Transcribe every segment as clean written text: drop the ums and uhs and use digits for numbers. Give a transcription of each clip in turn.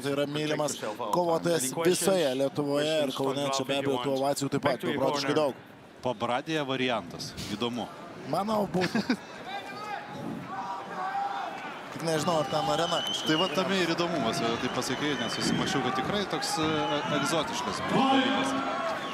Tai yra mylimas kovotojas visoje Lietuvoje ir Kaune, čia be abejo tų ovacijų taip pat beprotiškai daug. Pabradėje variantas. Įdomu. Manau, būtų. Tik nežinau, ar ten arena kažkaip. Tai va tame ir įdomumas, tai pasakėjai, nes susimašiau, kad tikrai toks egzotiškas dalykas.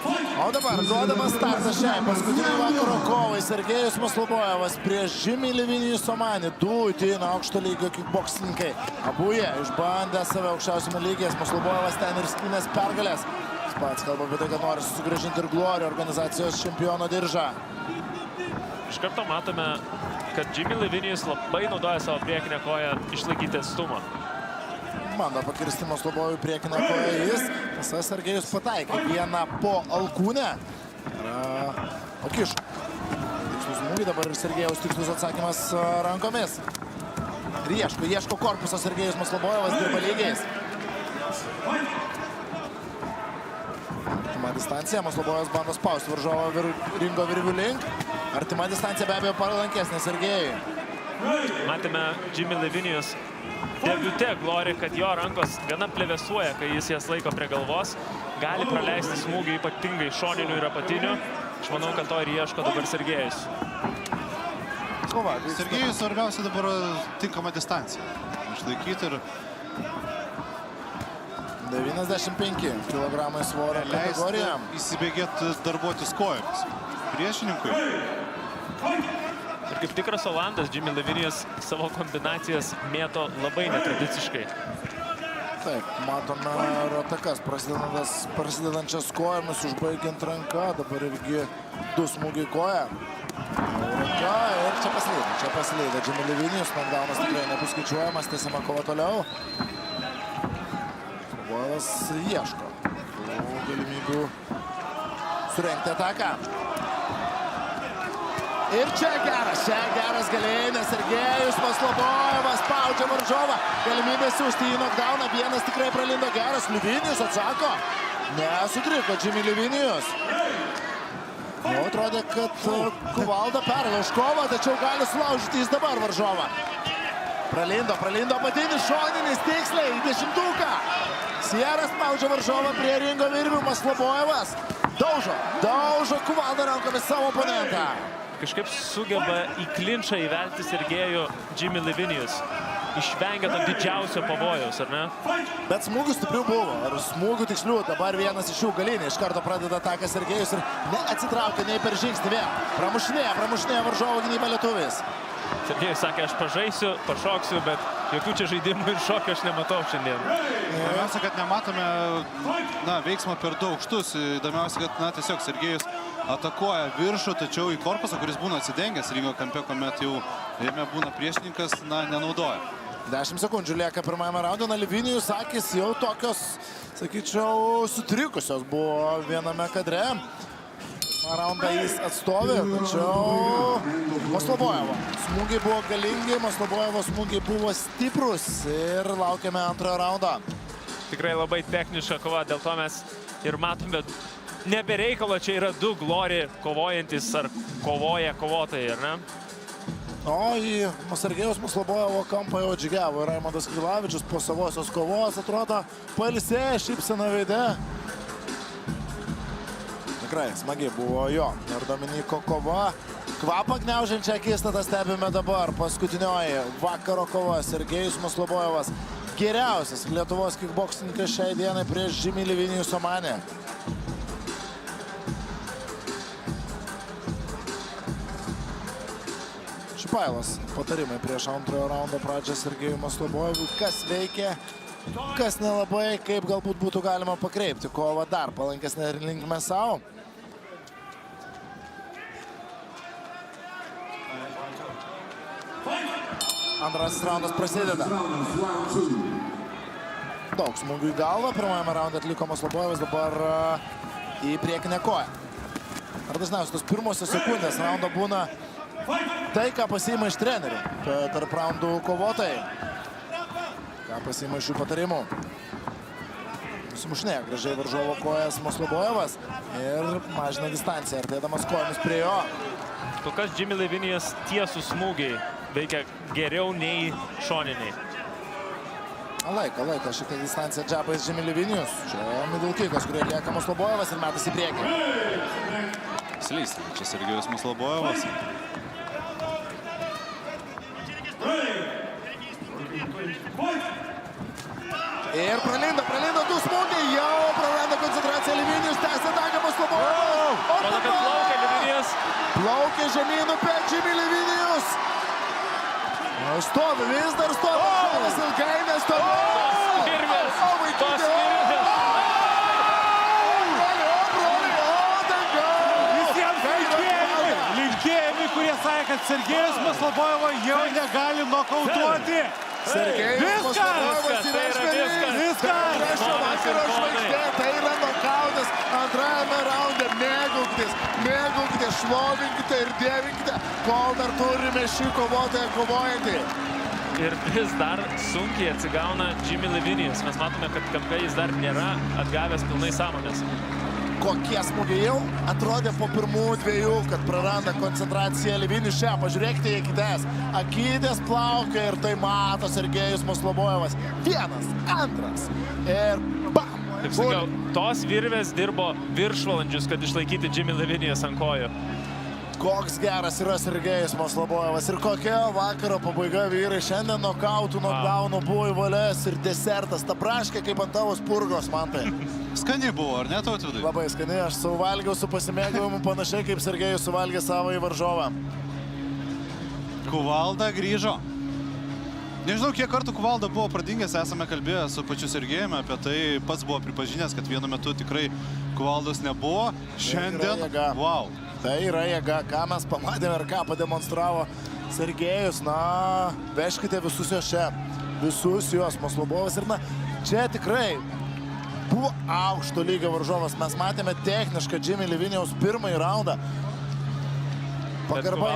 O dabar duodamas startas šiai paskutinį vakaro kovai. Sergejus Maslobojevas prieš Žimi Livinijų Somanį. Du itin aukšto lygio kickboksininkai. Abu jie išbandė save aukščiausiame lygiais. Maslobojevas ten ir skynės pergalės. Jis pats kalba apie tai, kad nori susigrąžinti ir Glory organizacijos čempiono diržą. Iš karto matome, kad Žimi Livinijus labai naudoja savo priekinę koją išlaikyti atstumą. Bando pakirsti Maslobojui priekinę koją jis. Tiesa, Sergejus pataikė vieną po alkūnę. Pakišo. Tikslus smūgį, dabar ir Sergejaus tikslus atsakymas rankomis. Ir ieško korpuso Sergejus Maslobojevas, dirba lygiais. Artima distancija, Maslobojevas bando spausti varžovą ringo virvių link. Artima distancija be abejo palankesnė Sergejui. Matėme Žimi Livinijus debiute Glory, kad jo rankos gana plevėsuoja, kai jis jas laiko prie galvos. Gali praleisti smūgį ypatingai šoninių ir apatinių. Aš manau, kad to ir ieško dabar Sergejus. Sergejus svarbiausia dabar tinkama distancija. Išlaikyti ir 95 kg svorio kategorija. Įsibėgėti darbuotis kojomis. Priešininkui. Ir kaip tikras olandas, Žimi Livinijus savo kombinacijas mėto labai netradiciškai. Taip, matome atakas prasidedančias kojomis, užbaigiant ranką. Dabar irgi du smūgiai koja. Ranka ir čia paslydo Žimi Livinijus. Knockdownas tikrai nebus skaičiuojamas, tęsiama kova toliau. Maslobojevas ieško galimybių surengti ataką. Ir čia geras galėjimas. Sergejus Maslobojevas spaudžia varžovą. Galimybė siųsti į knockdowną. Vienas tikrai pralindo geras. Livinijus atsako. Nesutriko Žimi Livinijus. Atrodė, kad Kuvalda perlauš kovą, tačiau gali sulaužyti jis dabar varžovą. Pralindo apatinis šoninis tiksliai į 10-uką. Sieras spaudžia varžovą prie ringo virvių. Maslobojevas daužo Kuvaldą rankomis savo oponentą. Kažkaip sugeba į klinčą įvelti Sergejų Žimi Livinijus. Išvengia to didžiausio pavojaus, ar ne? Bet smūgių stiprių buvo, ar smūgių tikslių. Dabar vienas iš jų galinį. Iš karto pradeda ataką Sergejus ir neatsitraukia nei per žingsnį vėl. Pramušinėja varžovo gynybą lietuvis. Sergejus sakė, aš pažaisiu, pašoksiu, bet jokių čia žaidimų ir šokio aš nematau šiandien. Įdomiausia, kad nematome veiksmą per du aukštus. Įdomiausia, kad tiesiog Sergejus atakuoja viršų, tačiau į korpusą, kuris būna atsidengęs ringo kampe, kuomet jau jame būna priešininkas, nenaudoja. 10 sekundžių lieka pirmajame raunde. Livinijus akis jau tokios, sakyčiau, sutrikusios buvo viename kadre. Raundą jis atstovė, tačiau Maslobojevo smūgiai buvo galingi, Maslobojevo smūgiai buvo stiprus ir laukiame antrojo raundo. Tikrai labai techniška kova, dėl to mes ir matome, nebereikalo čia yra du Glory kovojantis ar kovotojai, ar ne? O į Sergejaus Maslobojevo kampą jau atžygiavo Raimondas Krilavičius po savosios kovos, atrodo pailsėję, šypsena veide. Tikrai smagiai buvo jo ir Dominiko kova. Kvapą gniaužiančią akistatą stebime dabar. Paskutinioji vakaro kova. Sergejus Maslobojevas. Geriausias Lietuvos kickboksininkas šiai dienai prieš Žimi Livinijų Somanį. Šipailas patarimai prieš antrojo raundo pradžią Sergejui Maslobojevui. Kas veikia, kas nelabai, kaip galbūt būtų galima pakreipti kovą dar palankesnė linkme savo. Antrasis raundas prasideda. Daug smūgių į galvą. Pirmajame raunde atliko Maslobojevas, dabar į priekinę koją. Ar dažniausiai tos pirmosios sekundės raundo būna tai, ką pasiima iš trenerių tarp raundų kovotojai. Ką pasiima iš jų patarimų. Sumušnėja gražiai varžovo kojas Maslobojevas ir mažina distanciją, artėdamas kojomis prie jo. Kol kas Žimi Livinijus tiesų smūgiai veikia geriau nei šoniniai. Laiko šiek tiek distanciją džabais Jimmy Livinijus. Čia Midulkikas, kurie lieka Maslobojevas ir metas į priekį. Slysta, čia Sergejus Maslobojevas. Ir pralinda du smūgiai, jau praranda koncentraciją Livinijus, tęsia ataką Maslobojevas. Atrodo, kad plaukia Livinijus. Plaukia žemynų per Jimmy Livinijus. Stovi, vis dar stovi. Šalas ilgai nestovi. Virvės. Tos virvės. Visiems linkėjami, kurie sakė, kad Sergejus Maslobojevo jau negali nokautuoti. Sergejus Maslobojevas yra žvelys. Viskas. Šio vakaro žvaigždė, tai yra nokautas antrajame raunde. Mėgaukite, šlovinkite ir dievinkite, kol dar turime šį kovotoją kovojantį. Ir vis dar sunkiai atsigauna Jimmy Livinijus. Mes matome, kad kampe jis dar nėra atgavęs pilnai sąmonės. Kokie smūgiai jau atrodė po pirmų dviejų, kad praranda koncentraciją Livinijus. Čia, pažiūrėkite į akytes. Akytės plaukia ir tai mato Sergejus Maslobojevas. Vienas, antras ir bam! Kaip sakiau, tos virvės dirbo viršvalandžius, kad išlaikyti Jimmy Livinijus ant kojų. Koks geras yra Sergejus Maslobojevas ir kokia vakaro pabaiga, vyrai. Šiandien nokautų, nokdaunų buvo įvalės ir desertas. Ta braškė kaip ant tavo spurgos, man tai. Skaniai buvo, ar ne, Tautvydai? Labai skaniai, aš suvalgiau su pasimėgavimu panašiai, kaip Sergejus suvalgė savo į varžovą. Kuvalda grįžo. Nežinau, kiek kartų Kuvalda buvo pradingęs, esame kalbėję su pačiu Sergejumi apie tai, pats buvo pripažinęs, kad vienu metu tikrai Kuvaldos nebuvo. Šiandien, wow. Tai yra jėga, ką mes pamatėme ir ką pademonstravo Sergejus. Na, veškite visus juos čia, visus juos Maslobojevas. Ir na, čia tikrai buvo aukšto lygio varžovas. Mes matėme technišką Jimmy Livinijaus pirmąjį raundą. Pagarba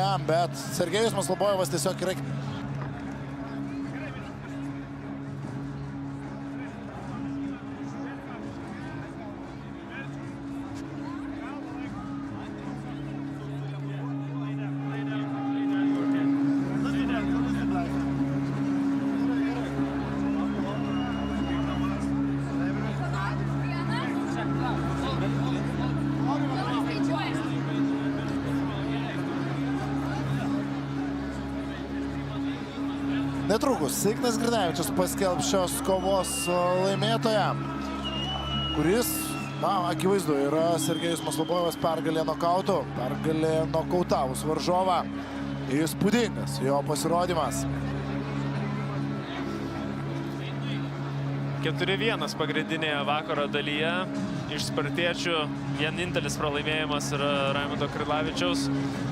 jam, bet Sergejus Maslobojevas tiesiog yra... Netrukus Ignas Grinevičius paskelbs šios kovos laimėtoją, kuris, na, akivaizdu, yra Sergejus Maslobojevas pergalė nokautų, pergalė nokautavus varžovą. Įspūdingas jo pasirodymas. 4-1 pagrindinėje vakaro dalyje. Iš spartiečių vienintelis pralaimėjimas yra Raimundo Krilavičiaus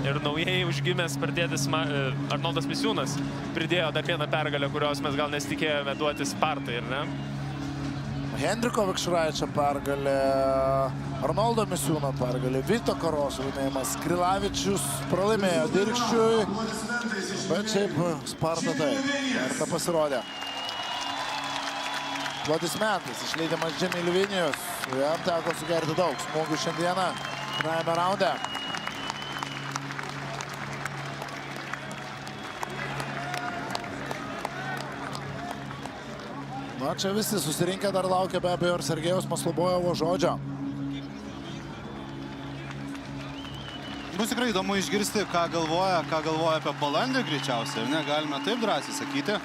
ir naujai užgimęs spartietis Arnoldas Misiūnas pridėjo dar vieną pergalę, kurios mes gal nesitikėjome duoti Spartai, ir ne? Henriko Vikšraičio pergalė, Arnoldo Misiūno pergalė, Vito Karoso laimėjimas, Krilavičius pralaimėjo Dirkščiui, bet šiaip Sparta Sparta pasirodė. Aplodismentais išleidimas Jimmy Livinijus. Jam teko sugerti daug smūgių šiandieną pirmajame raunde. Na, čia visi susirinkę dar laukia be abejo ir Sergejaus Maslobojevo žodžio. Bus tikrai įdomu išgirsti, ką galvoja apie balandį greičiausiai. Ir negalime taip drąsiai sakyti.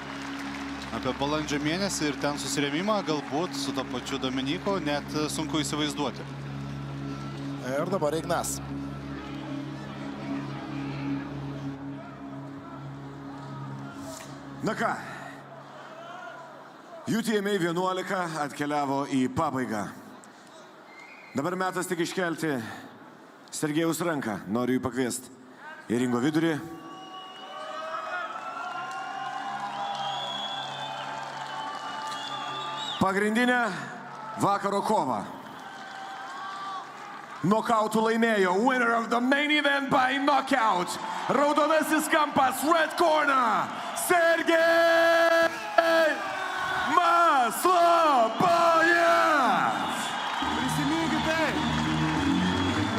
Apie balandžio mėnesį ir ten susirėmimą galbūt su to pačiu Dominiku net sunku įsivaizduoti. Ir dabar Ignas. Na ką, UTMA 11 atkeliavo į pabaigą. Dabar metas tik iškelti Sergejaus ranką. Noriu jį pakviesti į ringo vidurį. Pagrindinę vakaro kovą. Nokautų laimėjo. Winner of the main event by knockout. Raudonasis kampas, red corner. Sergej Maslobojev. Prisiminkite.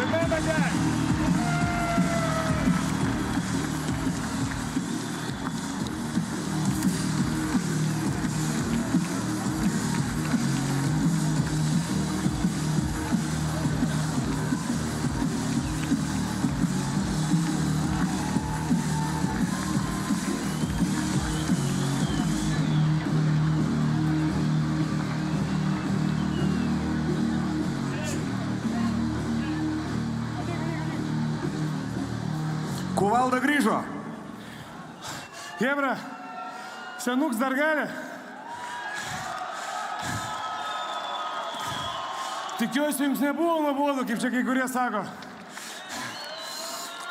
Remember that. Valda grįžo. Hebra, senuks dar gali. Tikiuosi, jums nebuvo nuobodu, kaip čia kai kurie sako.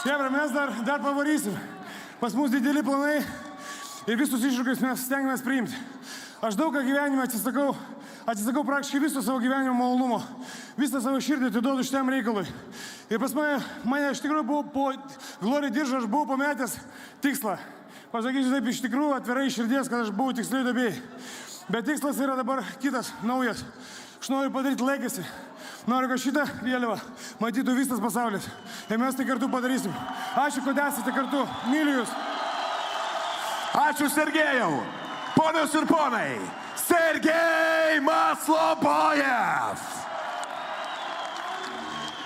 Hebra, mes dar pavarysim. Pas mus dideli planai ir visus iššūkius mes stengiamės priimti. Aš daug ką gyvenime atsisakau praktiškai viso savo gyvenimo malonumo. Visą savo širdį atiduodu šitam reikalui. Ir pas mane iš tikrųjų buvo po Glory diržo, aš buvau pametęs tikslą. Pasakysiu taip iš tikrųjų atvirai širdies, kad aš buvau tiksliai duobėjai. Bet tikslas yra dabar kitas, naujas. Aš noriu padaryti legacy. Noriu, kad šitą vėliavą matytų visas pasaulis. Ir mes tai kartu padarysim. Ačiū, kad esate kartu. Myliu jūs. Ačiū, Sergejau. Ponios ir ponai, Sergej Maslobojev.